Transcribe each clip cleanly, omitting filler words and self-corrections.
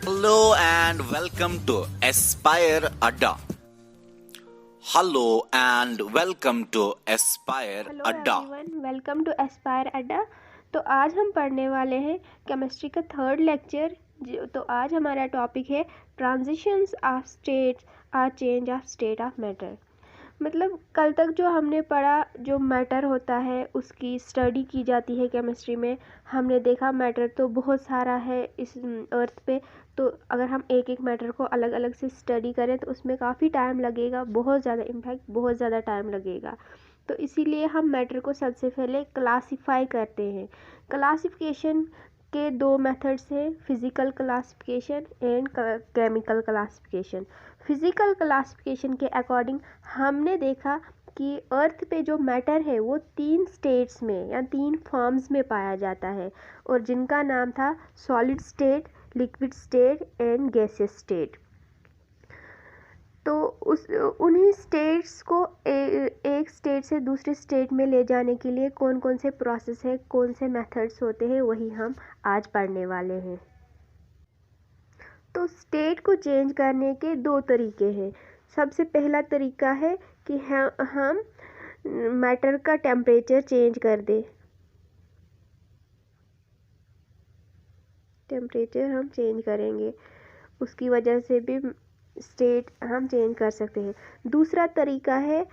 Hello and welcome to Aspire Adda. Hello and welcome to Aspire hello Adda. Everyone, welcome to Aspire Adda. तो आज हम पढ़ने वाले हैं केमिस्ट्री का थर्ड लेक्चर। तो आज हमारा टॉपिक है transitions of states or change of state of matter. मतलब कल तक जो हमने पढ़ा, जो मैटर होता है उसकी स्टडी की जाती है केमिस्ट्री में। हमने देखा मैटर तो बहुत सारा है इस अर्थ पे। तो अगर हम एक एक मैटर को अलग अलग से स्टडी करें तो उसमें काफ़ी टाइम लगेगा, बहुत ज़्यादा, इनफैक्ट बहुत ज़्यादा टाइम लगेगा। तो इसीलिए हम मैटर को सबसे पहले क्लासिफाई करते हैं। क्लासिफिकेशन के दो मेथड्स हैं, physical classification and chemical classification. Physical classification के अकॉर्डिंग हमने देखा कि अर्थ पे जो मैटर है वो 3 स्टेट्स में या 3 फॉर्म्स में पाया जाता है, और जिनका नाम था solid state, liquid state and gaseous state. तो उन्हीं स्टेट्स को एक स्टेट से दूसरे स्टेट में ले जाने के लिए कौन कौन से प्रोसेस है, कौन से मेथड्स होते हैं, वही हम आज पढ़ने वाले हैं। तो स्टेट को चेंज करने के दो तरीके हैं। सबसे पहला तरीका है कि हम मैटर का टेम्परेचर चेंज कर दें। टेम्परेचर हम चेंज करेंगे, उसकी वजह से भी स्टेट हम चेंज कर सकते हैं। दूसरा तरीका है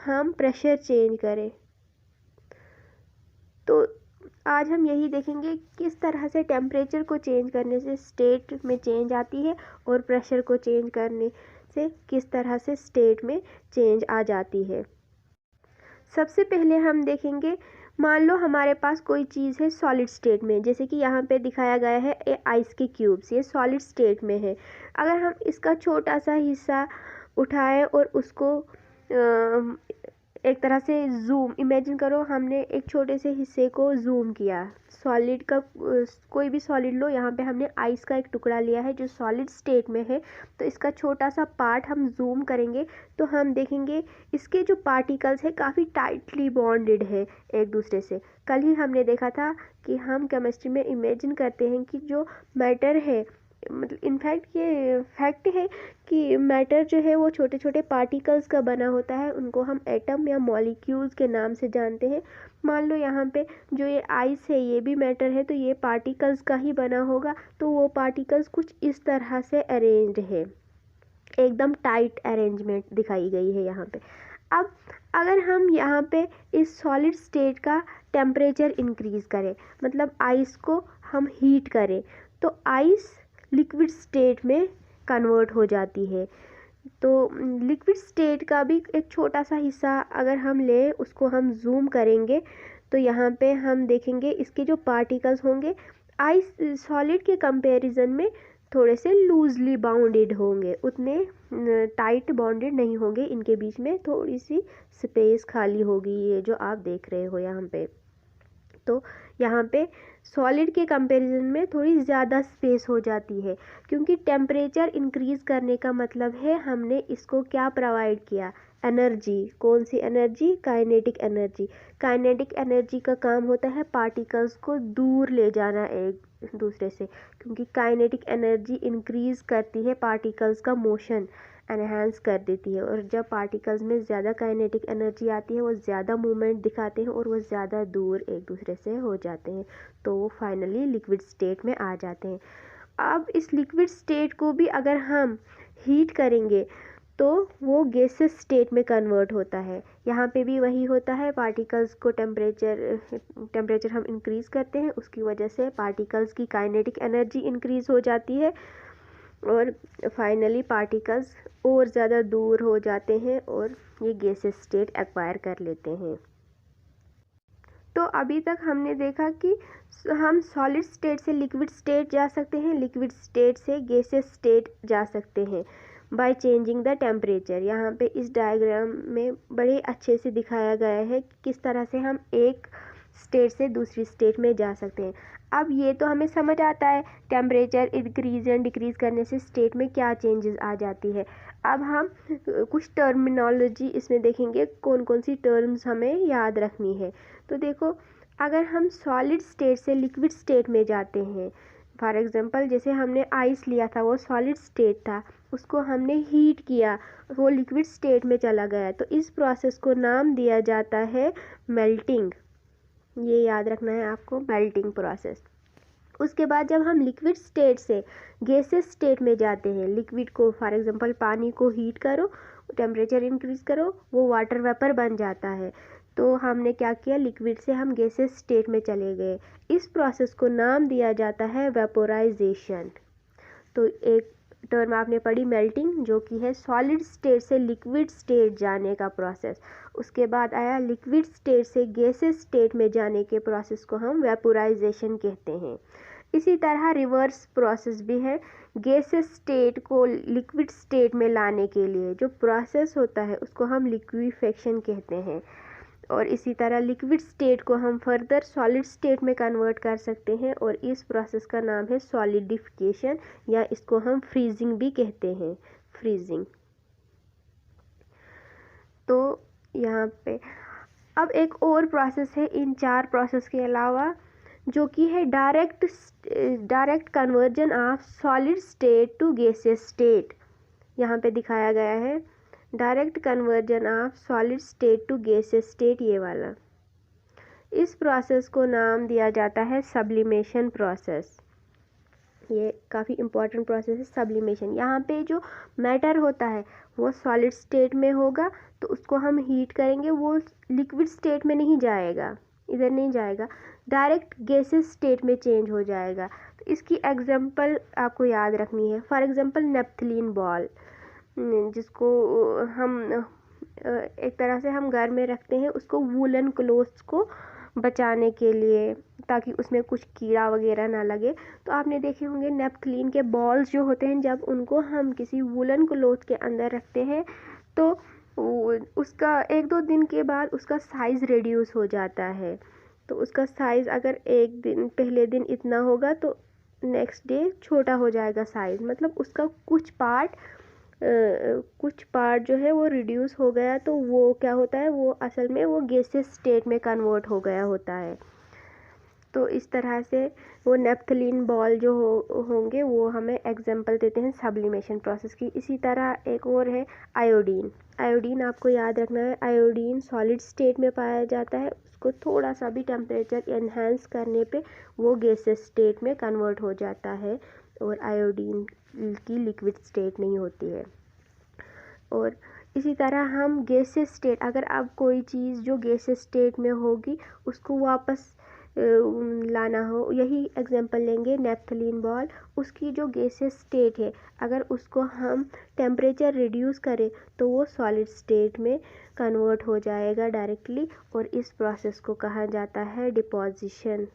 हम प्रेशर चेंज करें। तो आज हम यही देखेंगे किस तरह से टेम्परेचर को चेंज करने से स्टेट में चेंज आती है, और प्रेशर को चेंज करने से किस तरह से स्टेट में चेंज आ जाती है। सबसे पहले हम देखेंगे, मान लो हमारे पास कोई चीज़ है सॉलिड स्टेट में, जैसे कि यहाँ पे दिखाया गया है आइस के क्यूब्स, ये सॉलिड स्टेट में है। अगर हम इसका छोटा सा हिस्सा उठाएं और उसको एक तरह से जूम, इमेजिन करो हमने एक छोटे से हिस्से को जूम किया, सॉलिड का कोई भी सॉलिड लो, यहाँ पे हमने आइस का एक टुकड़ा लिया है जो सॉलिड स्टेट में है। तो इसका छोटा सा पार्ट हम जूम करेंगे तो हम देखेंगे इसके जो पार्टिकल्स है काफ़ी टाइटली बॉन्डेड है एक दूसरे से। कल ही हमने देखा था कि हम केमिस्ट्री में इमेजिन करते हैं कि जो मैटर है, मतलब इनफैक्ट ये फैक्ट है कि मैटर जो है वो छोटे छोटे पार्टिकल्स का बना होता है, उनको हम एटम या मॉलिक्यूल्स के नाम से जानते हैं। मान लो यहाँ पे जो ये आइस है ये भी मैटर है, तो ये पार्टिकल्स का ही बना होगा। तो वो पार्टिकल्स कुछ इस तरह से अरेंज्ड है, एकदम टाइट अरेंजमेंट दिखाई गई है यहाँ पे। अब अगर हम यहाँ पे इस सॉलिड स्टेट का टेम्परेचर इंक्रीज़ करें, मतलब आइस को हम हीट करें, तो आइस लिक्विड स्टेट में कन्वर्ट हो जाती है। तो लिक्विड स्टेट का भी एक छोटा सा हिस्सा अगर हम लें, उसको हम जूम करेंगे तो यहाँ पे हम देखेंगे इसके जो पार्टिकल्स होंगे आइस सॉलिड के कंपैरिजन में थोड़े से लूजली बाउंडेड होंगे, उतने टाइट बॉन्डेड नहीं होंगे, इनके बीच में थोड़ी सी स्पेस खाली होगी, ये जो आप देख रहे हो यहाँ पे। तो यहाँ पे सॉलिड के कंपैरिजन में थोड़ी ज़्यादा स्पेस हो जाती है, क्योंकि टेम्परेचर इंक्रीज़ करने का मतलब है हमने इसको क्या प्रोवाइड किया, एनर्जी। कौन सी energy? Kinetic energy. Kinetic energy का काम होता है पार्टिकल्स को दूर ले जाना एक दूसरे से, क्योंकि काइनेटिक एनर्जी इंक्रीज़ करती है पार्टिकल्स का मोशन, एनहांस कर देती है। और जब पार्टिकल्स में ज़्यादा काइनेटिक एनर्जी आती है वो ज़्यादा मूवमेंट दिखाते हैं और वो ज़्यादा दूर एक दूसरे से हो जाते हैं, तो वो फाइनली लिक्विड स्टेट में आ जाते हैं। अब इस लिक्विड स्टेट को भी अगर हम हीट करेंगे तो वो गैसेस स्टेट में कन्वर्ट होता है। यहाँ पे भी वही होता है, पार्टिकल्स को टेम्परेचर हम इंक्रीज़ करते हैं, उसकी वजह से पार्टिकल्स की काइनेटिक एनर्जी इंक्रीज़ हो जाती है, और फाइनली पार्टिकल्स और ज़्यादा दूर हो जाते हैं और ये गैसेस स्टेट एक्वायर कर लेते हैं। तो अभी तक हमने देखा कि हम सॉलिड स्टेट से लिक्विड स्टेट जा सकते हैं, लिक्विड स्टेट से गैसेस स्टेट जा सकते हैं बाय चेंजिंग द टेम्परेचर। यहाँ पे इस डायग्राम में बड़े अच्छे से दिखाया गया है कि किस तरह से हम एक स्टेट से दूसरी स्टेट में जा सकते हैं। अब ये तो हमें समझ आता है टेम्परेचर इंक्रीज एंड डिक्रीज़ करने से स्टेट में क्या चेंजेस आ जाती है। अब हम कुछ टर्मिनोलॉजी इसमें देखेंगे, कौन कौन सी टर्म्स हमें याद रखनी है। तो देखो, अगर हम सॉलिड स्टेट से लिक्विड स्टेट में जाते हैं, फॉर एग्जांपल जैसे हमने आइस लिया था, वो सॉलिड स्टेट था, उसको हमने हीट किया, वो लिक्विड स्टेट में चला गया, तो इस प्रोसेस को नाम दिया जाता है मेल्टिंग। ये याद रखना है आपको, मेल्टिंग प्रोसेस। उसके बाद जब हम लिक्विड स्टेट से गैसेस स्टेट में जाते हैं, लिक्विड को फॉर एग्जांपल पानी को हीट करो, टेम्परेचर इंक्रीज करो, वो वाटर वेपर बन जाता है, तो हमने क्या किया, लिक्विड से हम गैसेस स्टेट में चले गए। इस प्रोसेस को नाम दिया जाता है वेपोराइजेशन। तो एक टर्म आपने पढ़ी मेल्टिंग, जो कि है सॉलिड स्टेट से लिक्विड स्टेट जाने का प्रोसेस। उसके बाद आया लिक्विड स्टेट से गैसेस स्टेट में जाने के प्रोसेस को हम वेपोराइजेशन कहते हैं। इसी तरह रिवर्स प्रोसेस भी है, गैसेस स्टेट को लिक्विड स्टेट में लाने के लिए जो प्रोसेस होता है उसको हम लिक्विफेक्शन कहते हैं। और इसी तरह लिक्विड स्टेट को हम फर्दर सॉलिड स्टेट में कन्वर्ट कर सकते हैं, और इस प्रोसेस का नाम है सॉलिडिफिकेशन, या इसको हम फ्रीजिंग भी कहते हैं, फ्रीजिंग। तो यहाँ पे अब एक और प्रोसेस है इन चार प्रोसेस के अलावा, जो कि है direct conversion of solid state to gaseous state. यहाँ पे दिखाया गया है direct conversion of solid state to gaseous state, ये वाला। इस प्रोसेस को नाम दिया जाता है सब्लिमेशन प्रोसेस। ये काफ़ी इम्पोर्टेंट प्रोसेस है सब्लिमेशन। यहाँ पे जो मैटर होता है वो सॉलिड स्टेट में होगा, तो उसको हम हीट करेंगे, वो लिक्विड स्टेट में नहीं जाएगा, इधर नहीं जाएगा, डायरेक्ट गैसेस स्टेट में चेंज हो जाएगा। तो इसकी एग्जांपल आपको याद रखनी है। फॉर एग्जांपल नेपथलीन बॉल, जिसको हम एक तरह से हम घर में रखते हैं, उसको वूलन क्लोथ्स को बचाने के लिए, ताकि उसमें कुछ कीड़ा वगैरह ना लगे। तो आपने देखे होंगे नेपथलीन के बॉल्स जो होते हैं, जब उनको हम किसी वूलन क्लोथ के अंदर रखते हैं तो उसका 1-2 दिन के बाद उसका साइज़ रिड्यूस हो जाता है। तो उसका साइज़ अगर एक दिन पहले दिन इतना होगा तो नेक्स्ट डे छोटा हो जाएगा साइज़, मतलब उसका कुछ पार्ट जो है वो रिड्यूस हो गया, तो वो क्या होता है, वो असल में वो गैसेस स्टेट में कन्वर्ट हो गया होता है। तो इस तरह से वो नेपथलीन बॉल जो होंगे वो हमें एग्जांपल देते हैं सब्लिमेशन प्रोसेस की। इसी तरह एक और है आयोडीन। आयोडीन आपको याद रखना है, आयोडीन सॉलिड स्टेट में पाया जाता है, उसको थोड़ा सा भी टेम्परेचर एनहांस करने पे वो गैसेस स्टेट में कन्वर्ट हो जाता है, और आयोडीन की लिक्विड स्टेट नहीं होती है। और इसी तरह हम गैसेस स्टेट, अगर अब कोई चीज़ जो गैसेस स्टेट में होगी उसको वापस लाना हो, यही एग्जांपल लेंगे नेपथलीन बॉल, उसकी जो गैसेस स्टेट है अगर उसको हम टेम्परेचर रिड्यूस करें तो वो सॉलिड स्टेट में कन्वर्ट हो जाएगा डायरेक्टली, और इस प्रोसेस को कहा जाता है डिपोजिशन।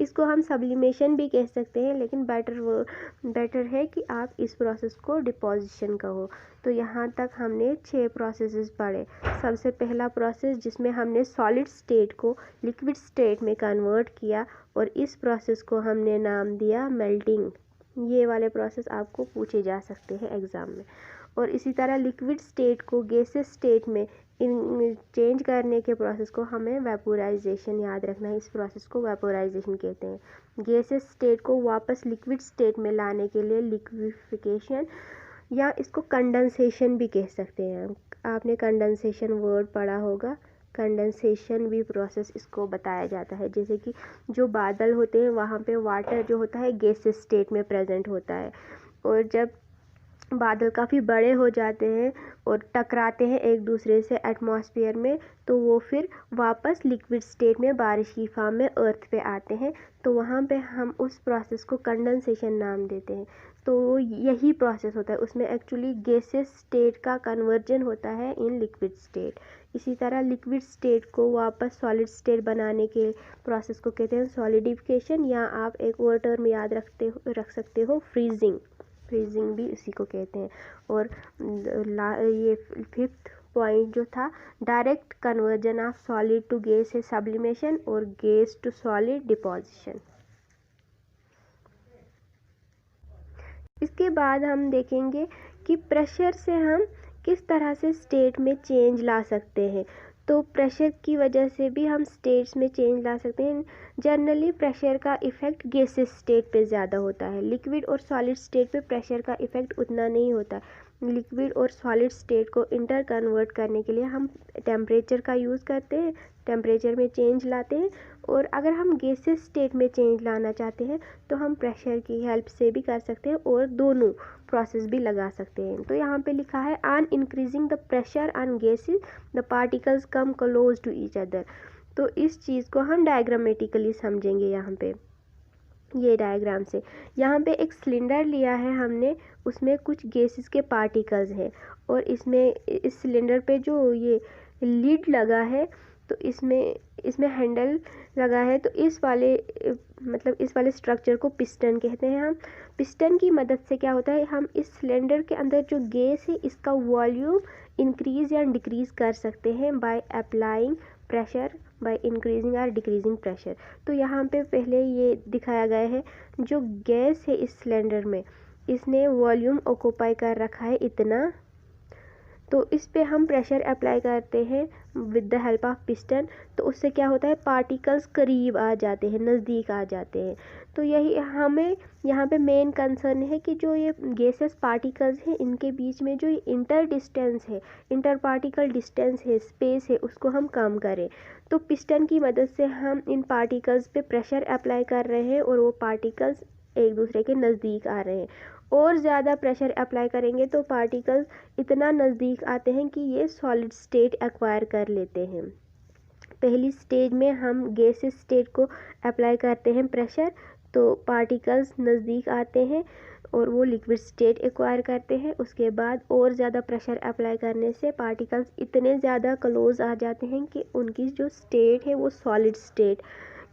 इसको हम सब्लिमेशन भी कह सकते हैं, लेकिन बेटर है कि आप इस प्रोसेस को डिपोजिशन कहो। तो यहाँ तक हमने 6 प्रोसेसेस पढ़े। सबसे पहला प्रोसेस जिसमें हमने सॉलिड स्टेट को लिक्विड स्टेट में कन्वर्ट किया, और इस प्रोसेस को हमने नाम दिया मेल्टिंग। ये वाले प्रोसेस आपको पूछे जा सकते हैं एग्ज़ाम में। और इसी तरह लिक्विड स्टेट को गैसेस स्टेट में चेंज करने के प्रोसेस को हमें वेपोराइजेशन याद रखना है। इस प्रोसेस को वेपोराइजेशन कहते हैं। गैसेस स्टेट को वापस लिक्विड स्टेट में लाने के लिए लिक्विफिकेशन, या इसको कंडेंसेशन भी कह सकते हैं। आपने कंडेंसेशन वर्ड पढ़ा होगा, कंडेंसेशन भी प्रोसेस इसको बताया जाता है। जैसे कि जो बादल होते हैं वहाँ पे वाटर जो होता है गैसेस स्टेट में प्रेजेंट होता है, और जब बादल काफ़ी बड़े हो जाते हैं और टकराते हैं एक दूसरे से एटमॉस्फेयर में, तो वो फिर वापस लिक्विड स्टेट में बारिश की फॉर्म में अर्थ पे आते हैं, तो वहाँ पे हम उस प्रोसेस को कंडेंसेशन नाम देते हैं। तो यही प्रोसेस होता है, उसमें एक्चुअली गैसेस स्टेट का कन्वर्जन होता है इन लिक्विड स्टेट। इसी तरह लिक्विड स्टेट को वापस सॉलिड स्टेट बनाने के प्रोसेस को कहते हैं सॉलिडिफिकेशन, या आप एक और टर्म याद रख सकते हो फ्रीजिंग। फ्रीजिंग भी इसी को कहते हैं। और ये 5th पॉइंट जो था direct conversion of solid to gas है सब्लिमेशन, और गैस टू सॉलिड डिपोजिशन। इसके बाद हम देखेंगे कि प्रेशर से हम किस तरह से स्टेट में चेंज ला सकते हैं। तो प्रेशर की वजह से भी हम स्टेट्स में चेंज ला सकते हैं। जनरली प्रेशर का इफ़ेक्ट गैसेस स्टेट पे ज़्यादा होता है, लिक्विड और सॉलिड स्टेट पे प्रेशर का इफ़ेक्ट उतना नहीं होता। लिक्विड और सॉलिड स्टेट को इंटर कन्वर्ट करने के लिए हम टेम्परेचर का यूज़ करते हैं, टेम्परेचर में चेंज लाते हैं। और अगर हम गैसेस स्टेट में चेंज लाना चाहते हैं तो हम प्रेशर की हेल्प से भी कर सकते हैं और दोनों प्रोसेस भी लगा सकते हैं। तो यहाँ पे लिखा है on increasing the pressure on gases the particles come close to each other. तो इस चीज़ को हम डायग्रामेटिकली समझेंगे यहाँ पे, ये डायग्राम से। यहाँ पे एक सिलेंडर लिया है हमने, उसमें कुछ गैसेस के पार्टिकल्स हैं और इसमें इस सिलेंडर पे जो ये लीड लगा है तो इसमें हैंडल लगा है। तो इस वाले स्ट्रक्चर को पिस्टन कहते हैं हम। पिस्टन की मदद से क्या होता है, हम इस सिलेंडर के अंदर जो गैस है इसका वॉल्यूम इंक्रीज या डिक्रीज कर सकते हैं by applying pressure, by increasing और डिक्रीजिंग प्रेशर। तो यहाँ पे पहले ये दिखाया गया है, जो गैस है इस सिलेंडर में इसने वॉल्यूम ऑक्यूपाई कर रखा है इतना, तो इस पे हम प्रेशर अप्लाई करते हैं with the help of piston. तो उससे क्या होता है, पार्टिकल्स करीब आ जाते हैं, नज़दीक आ जाते हैं। तो यही हमें यहाँ पे मेन कंसर्न है कि जो ये गैसेस पार्टिकल्स हैं इनके बीच में जो इंटर डिस्टेंस है, इंटर पार्टिकल डिस्टेंस है, स्पेस है, उसको हम कम करें। तो पिस्टन की मदद से हम इन पार्टिकल्स पे प्रेशर अप्लाई कर रहे हैं और वो पार्टिकल्स एक दूसरे के नज़दीक आ रहे हैं। और ज़्यादा प्रेशर अप्लाई करेंगे तो पार्टिकल्स इतना नज़दीक आते हैं कि ये सॉलिड स्टेट एक्वायर कर लेते हैं। पहली स्टेज में हम गैसेस स्टेट को अप्लाई करते हैं प्रेशर, तो पार्टिकल्स नज़दीक आते हैं और वो लिक्विड स्टेट एक्वायर करते हैं। उसके बाद और ज़्यादा प्रेशर अप्लाई करने से पार्टिकल्स इतने ज़्यादा क्लोज आ जाते हैं कि उनकी जो स्टेट है वो सॉलिड स्टेट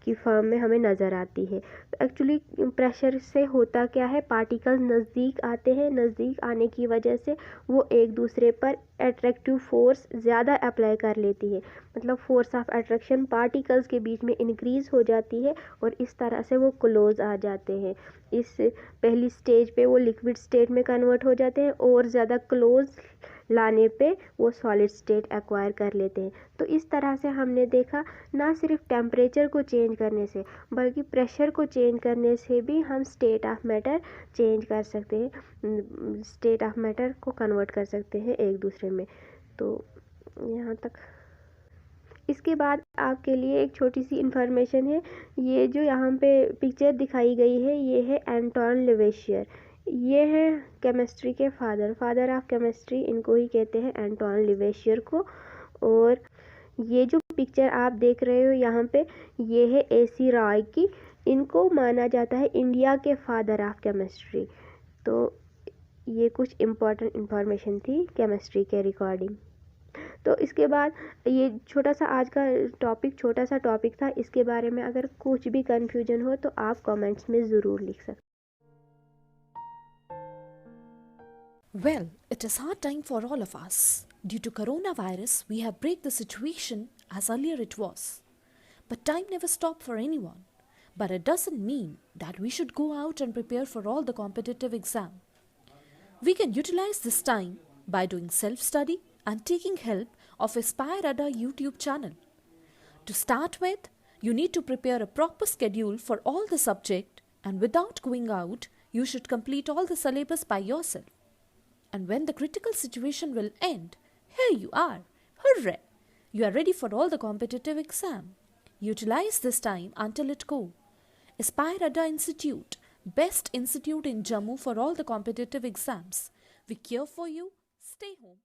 की फॉर्म में हमें नज़र आती है। तो एक्चुअली प्रेशर से होता क्या है, पार्टिकल्स नज़दीक आते हैं, नज़दीक आने की वजह से वो एक दूसरे पर अट्रैक्टिव फोर्स ज़्यादा अप्लाई कर लेती है, मतलब फोर्स ऑफ अट्रैक्शन पार्टिकल्स के बीच में इंक्रीज़ हो जाती है और इस तरह से वो क्लोज आ जाते हैं। इस पहली स्टेज पे वो लिक्विड स्टेट में कन्वर्ट हो जाते हैं और ज़्यादा क्लोज लाने पे वो सॉलिड स्टेट एक्वायर कर लेते हैं। तो इस तरह से हमने देखा, ना सिर्फ टेम्परेचर को चेंज करने से बल्कि प्रेशर को चेंज करने से भी हम स्टेट ऑफ मैटर चेंज कर सकते हैं, स्टेट ऑफ मैटर को कन्वर्ट कर सकते हैं एक दूसरे में। तो यहाँ तक। इसके बाद आपके लिए एक छोटी सी इन्फॉर्मेशन है, ये जो यहाँ पे पिक्चर दिखाई गई है ये है एंटोन लेवेशियर। ये है केमिस्ट्री के फादर ऑफ केमिस्ट्री, इनको ही कहते हैं एंटोन लेवेशियर को। और ये जो पिक्चर आप देख रहे हो यहाँ पे, ये है AC रॉय की। इनको माना जाता है इंडिया के फादर ऑफ केमिस्ट्री। तो ये कुछ इम्पोर्टेंट इन्फॉर्मेशन थी केमिस्ट्री के रिकॉर्डिंग। तो इसके बाद ये छोटा सा आज का टॉपिक, छोटा सा टॉपिक था। इसके बारे में अगर कुछ भी कन्फ्यूजन हो तो आप कमेंट्स में ज़रूर लिख सकते। Well, it is hard time for all of us. Due to coronavirus, we have break the situation as earlier it was. But time never stopped for anyone. But it doesn't mean that we should go out and prepare for all the competitive exam. We can utilize this time by doing self-study and taking help of Aspire Ada YouTube channel. To start with, you need to prepare a proper schedule for all the subject, and without going out, you should complete all the syllabus by yourself. And when the critical situation will end, here you are. Hooray! You are ready for all the competitive exam. Utilize this time until it go. Aspire Ada Institute, best institute in Jammu for all the competitive exams. We care for you. Stay home.